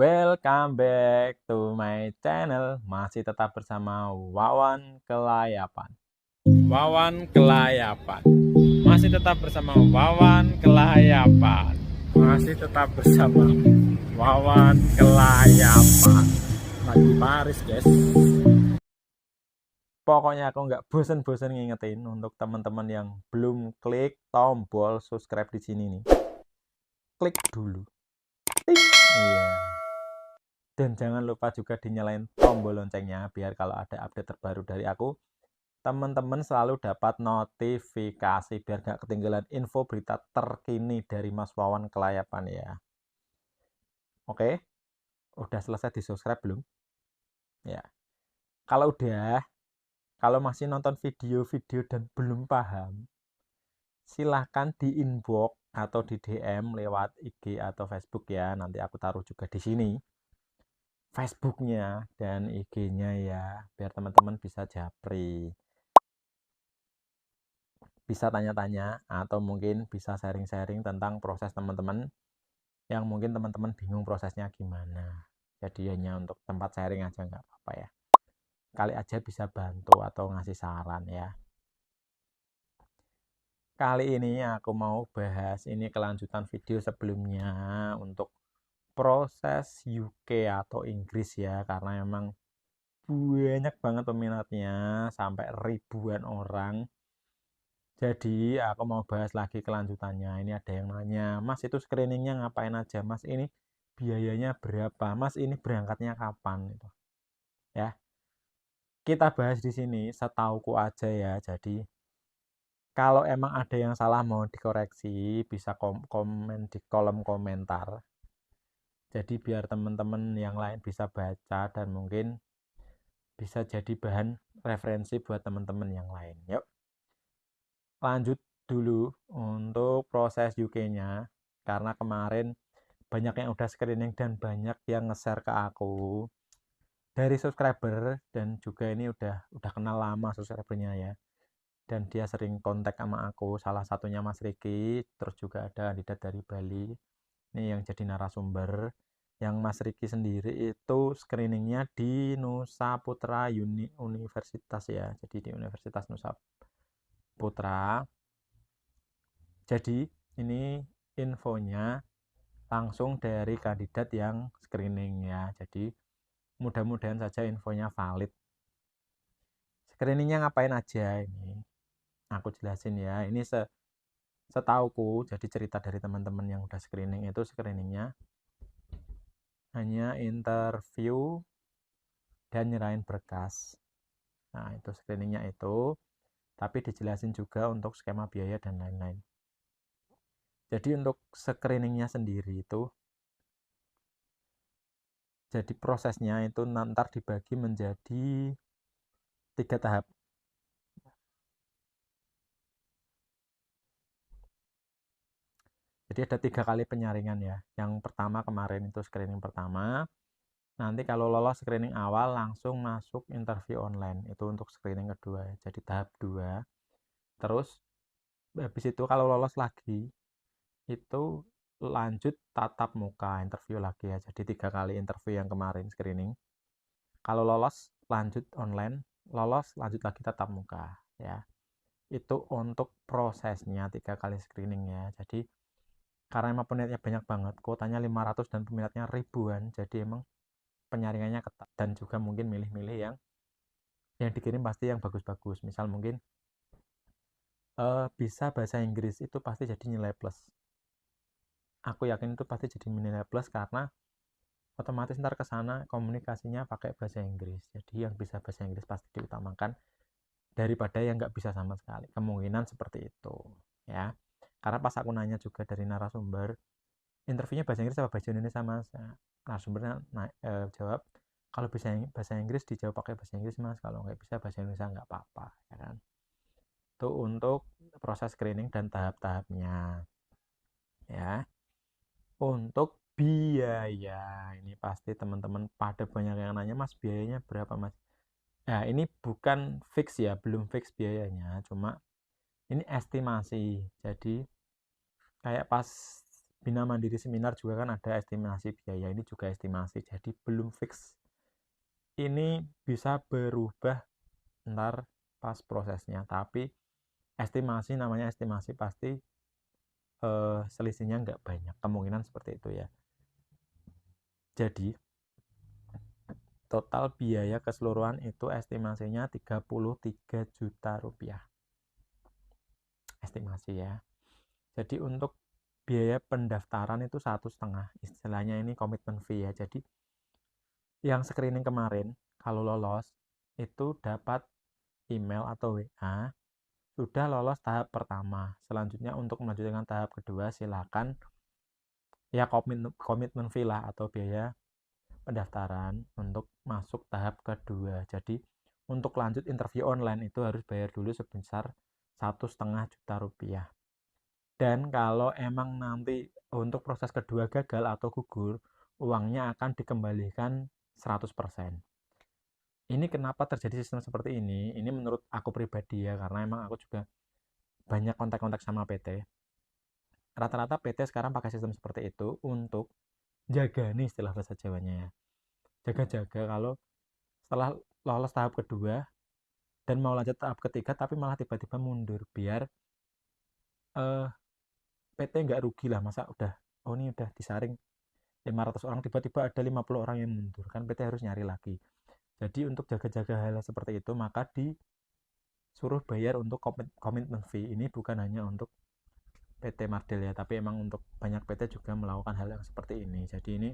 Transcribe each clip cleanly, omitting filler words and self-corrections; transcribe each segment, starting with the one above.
Welcome back to my channel. Masih tetap bersama Wawan Kelayapan. Wawan Kelayapan. Masih tetap bersama Wawan Kelayapan. Masih tetap bersama Wawan Kelayapan. Lagi Paris, guys. Pokoknya aku nggak bosen-bosen ngingetin untuk teman-teman yang belum klik tombol subscribe di sini nih. Klik dulu. Ting. Iya. Dan jangan lupa juga dinyalain tombol loncengnya biar kalau ada update terbaru dari aku, teman-teman selalu dapat notifikasi biar gak ketinggalan info berita terkini dari Mas Wawan Kelayapan ya. Oke, udah selesai di subscribe belum? Ya, kalau masih nonton video-video dan belum paham, silahkan di inbox atau di DM lewat IG atau Facebook ya. Nanti aku taruh juga di sini Facebooknya dan IG-nya ya, biar teman-teman bisa japri, bisa tanya-tanya, atau mungkin bisa sharing-sharing tentang proses teman-teman yang mungkin teman-teman bingung prosesnya gimana. Jadi hanya untuk tempat sharing aja nggak apa-apa ya. Kali aja bisa bantu atau ngasih saran ya. Kali ini aku mau bahas ini kelanjutan video sebelumnya untuk proses UK atau Inggris ya, karena emang banyak banget peminatnya, sampai ribuan orang. Jadi aku mau bahas lagi kelanjutannya. Ini ada yang nanya, Mas itu screeningnya ngapain aja? Mas ini biayanya berapa? Mas ini berangkatnya kapan? Gitu. Ya, kita bahas di sini setauku aja ya. Jadi kalau emang ada yang salah mau dikoreksi, bisa komen di kolom komentar. Jadi biar teman-teman yang lain bisa baca dan mungkin bisa jadi bahan referensi buat teman-teman yang lain. Yuk, lanjut dulu untuk proses UK-nya. Karena kemarin banyak yang udah screening dan banyak yang nge-share ke aku dari subscriber, dan juga ini udah kenal lama subscribernya ya. Dan dia sering kontak sama aku, salah satunya Mas Riki, terus juga ada kandidat dari Bali. Ini yang jadi narasumber. Yang Mas Riki sendiri itu screeningnya di Nusa Putra Universitas ya. Jadi di Universitas Nusa Putra. Jadi ini infonya langsung dari kandidat yang screening ya. Jadi mudah-mudahan saja infonya valid. Screeningnya ngapain aja ini? Aku jelasin ya. Ini setauku, jadi cerita dari teman-teman yang udah screening itu screeningnya hanya interview dan nyerahin berkas. Nah, itu screeningnya itu. Tapi dijelasin juga untuk skema biaya dan lain-lain. Jadi untuk screeningnya sendiri itu, jadi prosesnya itu nanti dibagi menjadi 3 tahap. Jadi ada 3 kali penyaringan ya. Yang pertama kemarin itu screening pertama. Nanti kalau lolos screening awal langsung masuk interview online. Itu untuk screening kedua. Jadi tahap 2. Terus habis itu kalau lolos lagi itu lanjut tatap muka interview lagi ya. Jadi 3 kali interview yang kemarin screening. Kalau lolos lanjut online, lolos lanjut lagi tatap muka ya. Itu untuk prosesnya 3 kali screening ya. Jadi karena emang peminatnya banyak banget, kuotanya 500 dan peminatnya ribuan, jadi emang penyaringannya ketat. Dan juga mungkin milih-milih yang dikirim pasti yang bagus-bagus. Misal mungkin bisa bahasa Inggris, itu pasti jadi nilai plus. Aku yakin itu pasti jadi nilai plus karena otomatis ntar ke sana komunikasinya pakai bahasa Inggris. Jadi yang bisa bahasa Inggris pasti diutamakan daripada yang nggak bisa sama sekali. Kemungkinan seperti itu ya. Karena pas aku nanya juga dari narasumber, interviewnya bahasa Inggris apa bahasa Indonesia mas? Narasumbernya jawab, kalau bisa bahasa Inggris dijawab pakai bahasa Inggris mas, kalau nggak bisa bahasa Indonesia nggak apa-apa ya kan. Itu untuk proses screening dan tahap-tahapnya ya. Untuk biaya, ini pasti teman-teman pada banyak yang nanya, mas biayanya berapa mas? Nah ini bukan fix ya, belum fix biayanya, cuma ini estimasi. Jadi kayak pas Bina Mandiri Seminar juga kan ada estimasi biaya, ini juga estimasi, jadi belum fix. Ini bisa berubah ntar pas prosesnya, tapi estimasi namanya estimasi, pasti selisihnya nggak banyak, kemungkinan seperti itu ya. Jadi total biaya keseluruhan itu estimasinya 33 juta rupiah, estimasi ya. Jadi untuk biaya pendaftaran itu 1,5, istilahnya ini komitmen fee ya. Jadi yang screening kemarin kalau lolos itu dapat email atau WA sudah lolos tahap pertama. Selanjutnya untuk melanjutkan tahap kedua silakan ya, komitmen fee lah atau biaya pendaftaran untuk masuk tahap kedua. Jadi untuk lanjut interview online itu harus bayar dulu sebesar 1,5 juta rupiah. Dan kalau emang nanti untuk proses kedua gagal atau gugur, uangnya akan dikembalikan 100%. Ini kenapa terjadi sistem seperti ini? Ini menurut aku pribadi ya, karena emang aku juga banyak kontak-kontak sama PT. Rata-rata PT sekarang pakai sistem seperti itu untuk jaga nih, istilah bahasa Jawanya ya. Jaga-jaga kalau setelah lolos tahap kedua dan mau lanjut tahap ketiga tapi malah tiba-tiba mundur, biar PT nggak rugi lah. Masa ini udah disaring 500 orang tiba-tiba ada 50 orang yang mundur, kan PT harus nyari lagi. Jadi untuk jaga-jaga hal seperti itu maka disuruh bayar untuk komitmen fee. Ini bukan hanya untuk PT Mardel ya, tapi emang untuk banyak PT juga melakukan hal yang seperti ini. Jadi ini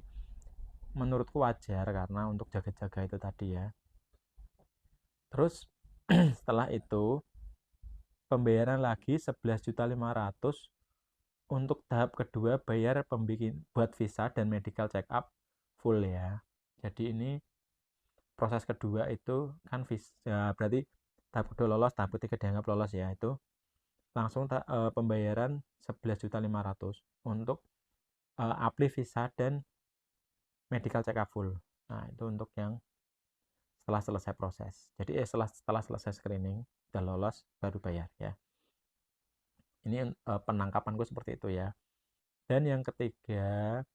menurutku wajar karena untuk jaga-jaga itu tadi ya. Terus setelah itu pembayaran lagi 11.500.000 untuk tahap kedua, bayar buat visa dan medical check up full ya. Jadi ini proses kedua itu kan visa ya, berarti tahap kedua lolos, tahap ketiga dianggap lolos ya, itu langsung pembayaran 11.500.000 untuk apply visa dan medical check up full. Nah itu untuk yang setelah selesai proses. Jadi setelah selesai screening udah lolos baru bayar ya. Ini penangkapanku seperti itu ya. Dan yang ketiga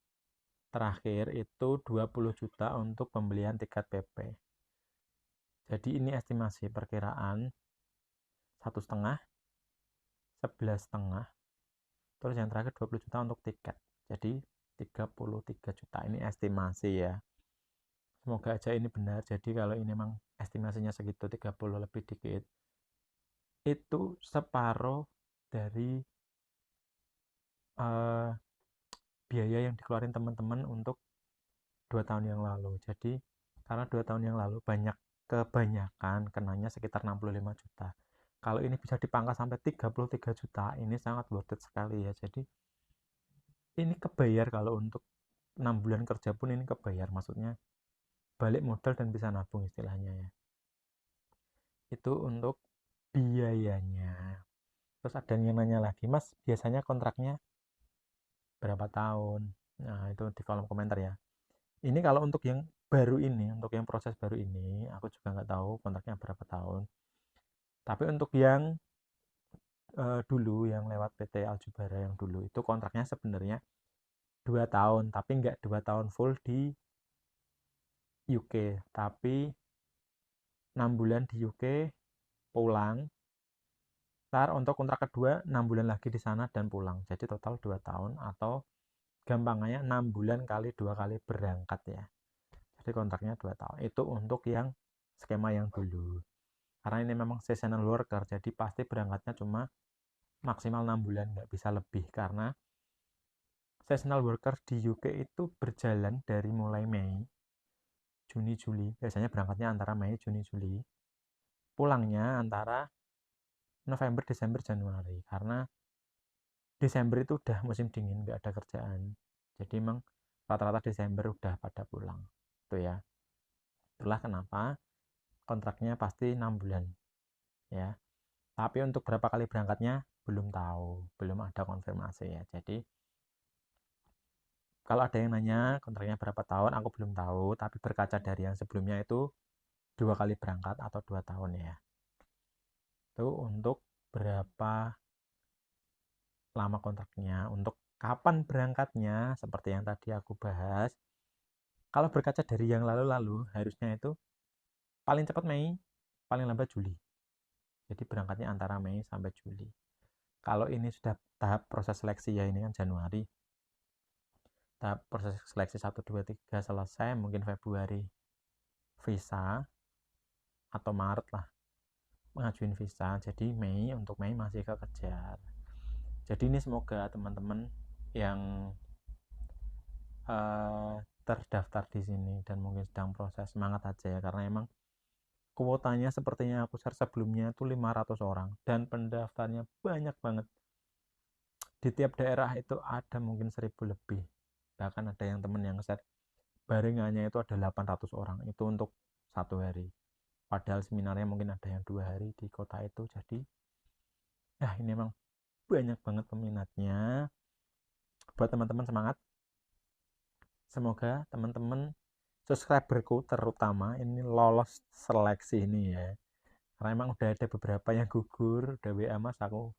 terakhir itu 20 juta untuk pembelian tiket PP. Jadi ini estimasi perkiraan 1,5, 11,5, terus yang terakhir 20 juta untuk tiket. Jadi 33 juta, ini estimasi ya. Semoga aja ini benar. Jadi kalau ini memang estimasinya segitu, 30 lebih dikit, itu separuh dari biaya yang dikeluarin teman-teman untuk 2 tahun yang lalu. Jadi karena 2 tahun yang lalu kebanyakan kenanya sekitar 65 juta. Kalau ini bisa dipangkas sampai 33 juta, ini sangat worth it sekali ya. Jadi ini kebayar, kalau untuk 6 bulan kerja pun ini kebayar. Maksudnya balik modal dan bisa nabung istilahnya ya. Itu untuk biayanya. Terus ada yang nanya lagi, Mas biasanya kontraknya berapa tahun? Nah itu di kolom komentar ya. Ini kalau untuk yang baru ini, untuk yang proses baru ini, aku juga nggak tahu kontraknya berapa tahun. Tapi untuk yang dulu, yang lewat PT Aljubara yang dulu, itu kontraknya sebenarnya 2 tahun, tapi nggak 2 tahun full di UK, tapi 6 bulan di UK, pulang. Ntar untuk kontrak kedua 6 bulan lagi di sana dan pulang. Jadi total 2 tahun, atau gampangnya 6 bulan kali 2 kali berangkat ya. Jadi kontraknya 2 tahun. Itu untuk yang skema yang dulu. Karena ini memang seasonal worker, jadi pasti berangkatnya cuma maksimal 6 bulan, nggak bisa lebih. Karena seasonal worker di UK itu berjalan dari mulai Mei, Juni, Juli. Biasanya berangkatnya antara Mei, Juni, Juli. Pulangnya antara November, Desember, Januari. Karena Desember itu udah musim dingin, nggak ada kerjaan. Jadi emang rata-rata Desember udah pada pulang. Itu ya. Itulah kenapa kontraknya pasti 6 bulan. Ya. Tapi untuk berapa kali berangkatnya belum tahu, belum ada konfirmasi ya. Jadi kalau ada yang nanya kontraknya berapa tahun, aku belum tahu. Tapi berkaca dari yang sebelumnya itu 2 kali berangkat atau 2 tahun ya. Itu untuk berapa lama kontraknya. Untuk Kapan berangkatnya? Seperti yang tadi aku bahas. Kalau berkaca dari yang lalu-lalu, harusnya itu paling cepat Mei, paling lambat Juli. Jadi berangkatnya antara Mei sampai Juli. Kalau ini sudah tahap proses seleksi ya, ini kan Januari. Tahap proses seleksi 1, 2, 3 selesai, mungkin Februari visa atau Maret lah mengajuin visa. Jadi Mei, untuk Mei masih kekejar. Jadi ini semoga teman-teman yang terdaftar di sini dan mungkin sedang proses, semangat aja ya, karena emang kuotanya sepertinya aku share sebelumnya itu 500 orang dan pendaftarnya banyak banget. Di tiap daerah itu ada mungkin 1000 lebih, bahkan ada yang temen yang share barengannya itu ada 800 orang itu untuk 1 hari, padahal seminarnya mungkin ada yang 2 hari di kota itu. Jadi ya ini emang banyak banget peminatnya. Buat teman-teman semangat, semoga teman-teman subscriberku terutama ini lolos seleksi ini ya, karena emang udah ada beberapa yang gugur, udah WA mas aku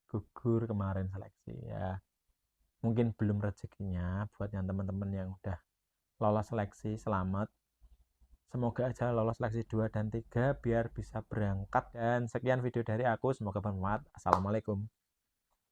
gugur kemarin seleksi ya, mungkin belum rezekinya. Buat yang teman-teman yang udah lolos seleksi, selamat, semoga aja lolos seleksi 2 dan 3 biar bisa berangkat. Dan sekian video dari aku, semoga bermanfaat. Assalamualaikum.